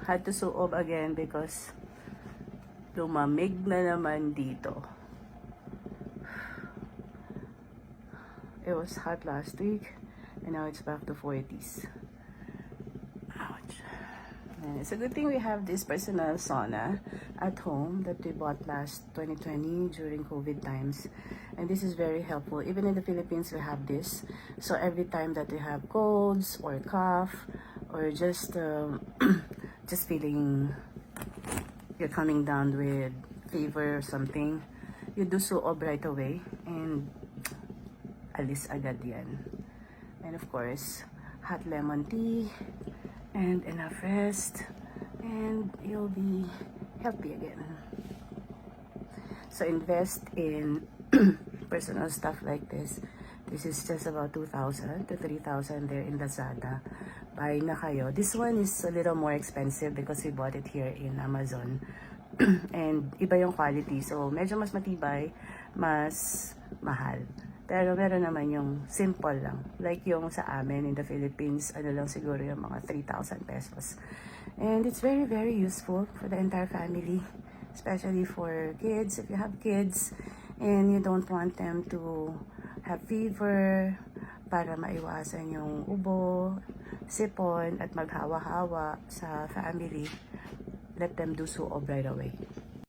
had to suob again because lumamig na naman dito. It was hot last week and now it's back to 40s. Ouch. And it's a good thing we have this personal sauna at home that we bought last 2020 during COVID times. And this is very helpful. Even in the Philippines, we have this. So every time that we have colds or cough or just feeling you're coming down with fever or something, you do suob right away and alis agad yan. And of course, hot lemon tea and enough rest and you'll be healthy again. So invest in personal stuff like this. This is just about 2,000 to 3,000 there in Lazada. Buy na kayo. This one is a little more expensive because we bought it here in Amazon. And iba yung quality. So medyo mas matibay, mas mahal. Pero meron naman yung simple lang. Like yung sa amin in the Philippines, ano lang siguro yung mga 3,000 pesos. And it's very, very useful for the entire family. Especially for kids. If you have kids and you don't want them to have fever, para maiwasan yung ubo, sipon, at maghawa-hawa sa family, let them do suob right away.